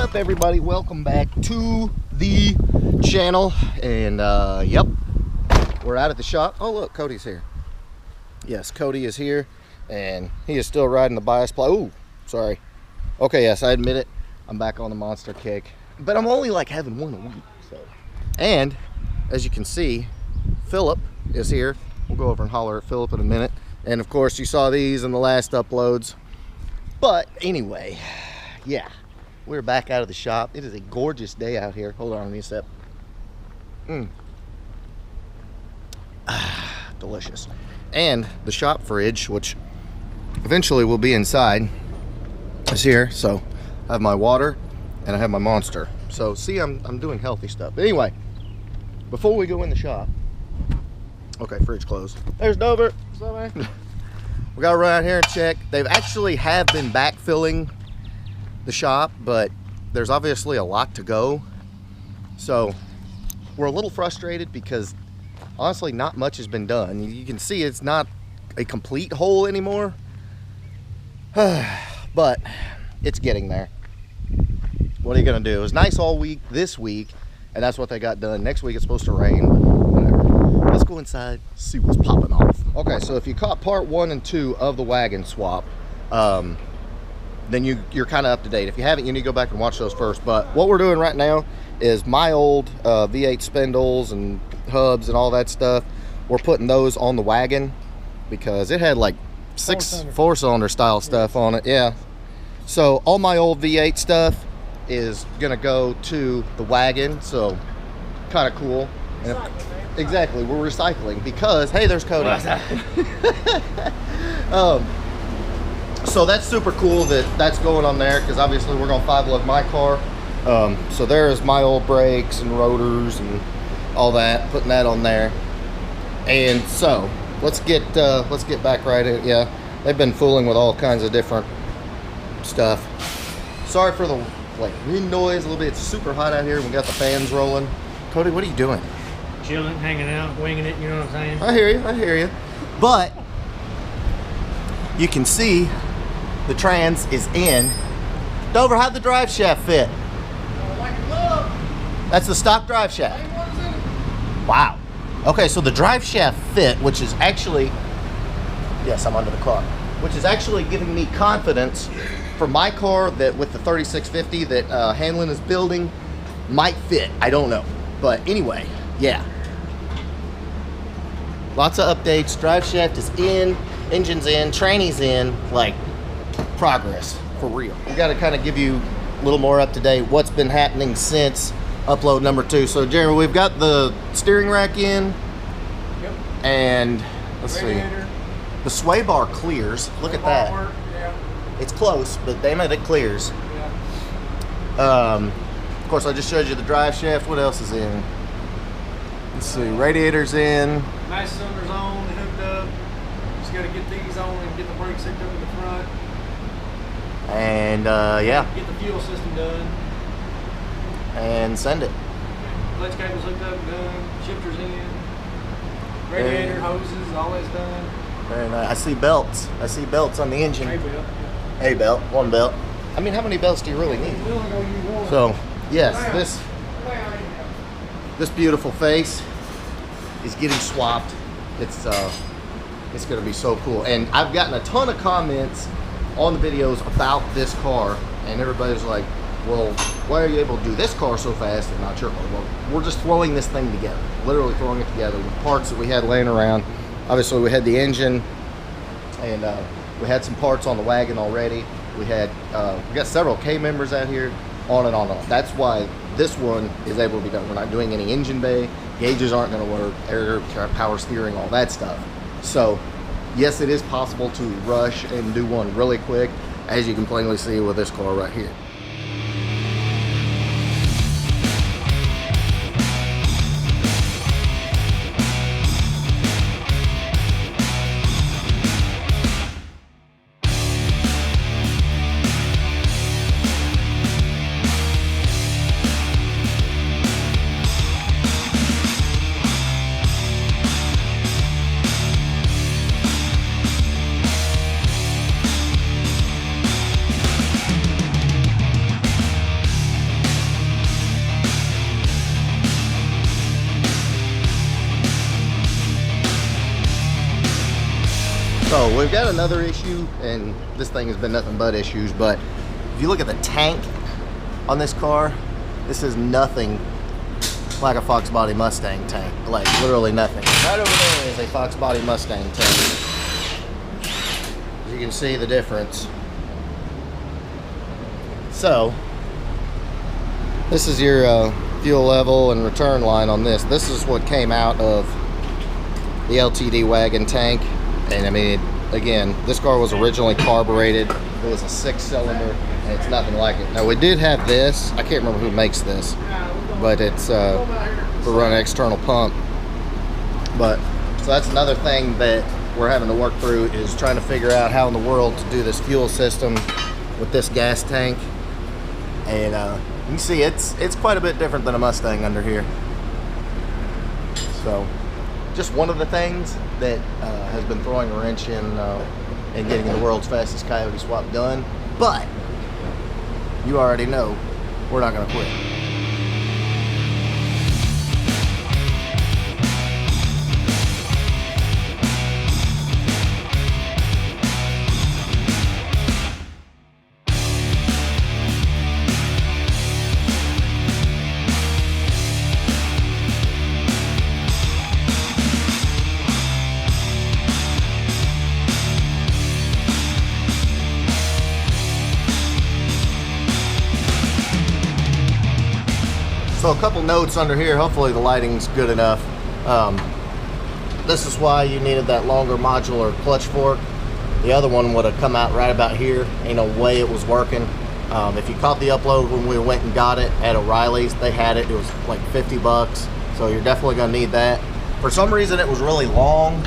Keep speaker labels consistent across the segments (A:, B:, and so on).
A: up, everybody? Welcome back to the channel. And yep, we're out at the shop. Oh look, Cody's here. Yes, Cody is here, and he is still riding the bias ply. Ooh, sorry. Okay, yes, I admit it. I'm back on the monster kick, but I'm only like having one a week. So, and as you can see, Philip is here. We'll go over and holler at Philip in a minute. And of course, you saw these in the last uploads. But anyway, yeah, we're back out of the shop. It is a gorgeous day out here. Hold on, let me a sip. Delicious. And the shop fridge, which eventually will be inside, is here. So I have my water and I have my Monster. So see, I'm doing healthy stuff. But anyway, before we go in the shop, okay, fridge closed. There's Dover. What's up, man? We gotta run out here and check. They've actually have been backfilling the shop, but there's obviously a lot to go. So we're a little frustrated because honestly not much has been done. You can see it's not a complete hole anymore, but it's getting there. What are you gonna do? It was nice all week this week, and that's what they got done. Next week it's supposed to rain, but whatever. Let's go inside, see what's popping off. Okay, so if you caught part 1 and 2 of the wagon swap, then you're kind of up to date. If you haven't, you need to go back and watch those first. But what we're doing right now is my old V8 spindles and hubs and all that stuff. We're putting those on the wagon because it had like 6 4-cylinder style stuff on it. Yeah. So all my old V8 stuff is gonna go to the wagon. So kind of cool. And exactly, we're recycling because, hey, there's Cody. So that's super cool that that's going on there, because obviously we're gonna 5-lug my car. So there's my old brakes and rotors and all that, putting that on there. And so let's get back right in. Yeah, they've been fooling with all kinds of different stuff. Sorry for the wind noise a little bit. It's super hot out here. We got the fans rolling. Cody, what are you doing?
B: Chilling, hanging out, winging it, you know what I'm saying?
A: I hear you. But you can see the trans is in. Dover, how'd the drive shaft fit?
C: Like a glove.
A: That's the stock drive shaft. Wow. Okay, so the drive shaft fit, which is actually, yes, I'm under the car, which is actually giving me confidence for my car that with the 3650 that Hanlon is building might fit. I don't know. But anyway, yeah. Lots of updates. Drive shaft is in, engine's in, tranny's in, like progress for real. We got to kind of give you a little more up to date what's been happening since upload number 2. So Jeremy, we've got the steering rack in.
C: Yep.
A: And let's see. The sway bar clears. Look at that.
C: Yeah.
A: It's close, but damn it, it clears.
C: Yeah.
A: Of course, I just showed you the drive shaft. What else is in? Let's see. Radiator's in.
C: Nice cylinders on, hooked up. Just got to get these on and get the brakes hooked up in the front.
A: And yeah.
C: Get the fuel system done.
A: And send it.
C: Clutch cable's hooked up and done. Shifters in. Radiator, hoses, all that's done.
A: Very nice. I see belts. I see belts on the engine.
C: A-belt.
A: A belt, one belt. I mean, how many belts do you really need?
C: We only gonna use one.
A: So, yes, this beautiful face is getting swapped. It's going to be so cool. And I've gotten a ton of comments on the videos about this car, and everybody's like, well, why are you able to do this car so fast and not your car? Well, we're just throwing this thing together, literally throwing it together with parts that we had laying around. Obviously, we had the engine, and we had some parts on the wagon already. We got several K members out here, on and on and on. That's why this one is able to be done. We're not doing any engine bay. Gauges aren't going to work. Air, power steering, all that stuff. So, yes, it is possible to rush and do one really quick, as you can plainly see with this car right here. So we've got another issue, and this thing has been nothing but issues, but if you look at the tank on this car, this is nothing like a Fox Body Mustang tank. Like, literally nothing. Right over there is a Fox Body Mustang tank. As you can see the difference. So, this is your fuel level and return line on this. This is what came out of the LTD wagon tank. And I mean, again, this car was originally carbureted. It was a 6-cylinder, and it's nothing like it. Now, we did have this. I can't remember who makes this, but it's for running external pump. But so that's another thing that we're having to work through, is trying to figure out how in the world to do this fuel system with this gas tank. And you can see it's quite a bit different than a Mustang under here. So, just one of the things that has been throwing a wrench in and getting the world's fastest coyote swap done. But you already know we're not going to quit. So a couple notes under here, hopefully the lighting's good enough. This is why you needed that longer modular clutch fork. The other one would have come out right about here. Ain't no way it was working. If you caught the upload when we went and got it at O'Reilly's, they had it. It was like 50 bucks. So you're definitely gonna need that. For some reason it was really long,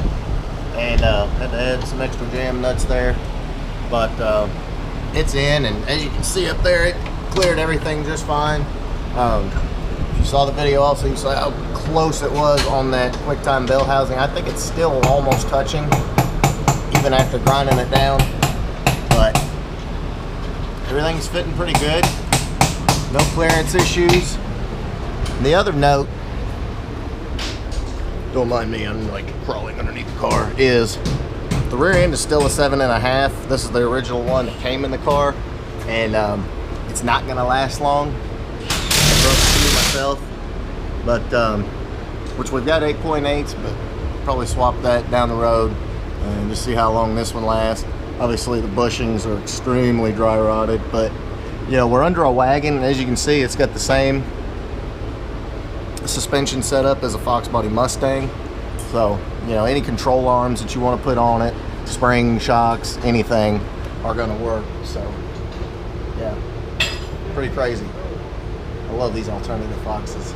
A: and had to add some extra jam nuts there. But it's in, and as you can see up there, it cleared everything just fine. If you saw the video also, you saw how close it was on that QuickTime bell housing. I think it's still almost touching, even after grinding it down. But everything's fitting pretty good. No clearance issues. And the other note, don't mind me, I'm like crawling underneath the car, is the rear end is still a 7.5. This is the original one that came in the car, and it's not gonna last long. Myself, but which we've got 8.8s, but probably swap that down the road and just see how long this one lasts. Obviously the bushings are extremely dry rotted, but you know, we're under a wagon, and as you can see, it's got the same suspension setup as a Fox Body Mustang. So you know, any control arms that you want to put on it, spring, shocks, anything are going to work. So yeah, pretty crazy. I love these alternative Foxes.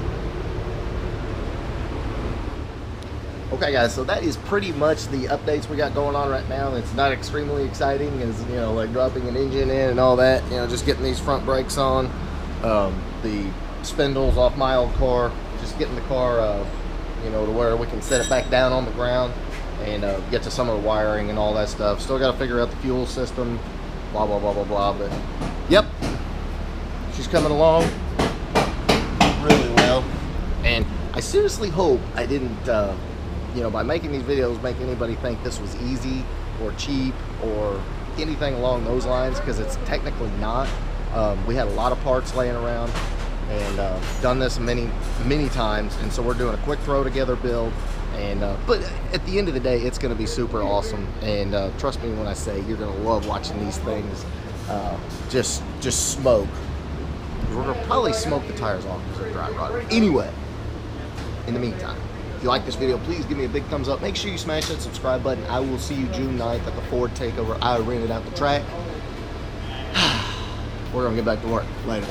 A: Okay guys, so that is pretty much the updates we got going on right now. It's not extremely exciting, as you know, like dropping an engine in and all that, you know, just getting these front brakes on, the spindles off my old car, just getting the car you know, to where we can set it back down on the ground and get to some of the wiring and all that stuff. Still got to figure out the fuel system, blah blah blah blah blah, but yep, she's coming along really well, and I seriously hope I didn't you know, by making these videos, make anybody think this was easy or cheap or anything along those lines, because it's technically not. We had a lot of parts laying around, and done this many times, and so we're doing a quick throw together build, and but at the end of the day, it's going to be super awesome, and trust me when I say you're going to love watching these things just smoke. We're going to probably smoke the tires off because they're dry rotted. Anyway, in the meantime, if you like this video, please give me a big thumbs up. Make sure you smash that subscribe button. I will see you June 9th at the Ford Takeover. I rented out the track. We're going to get back to work. Later.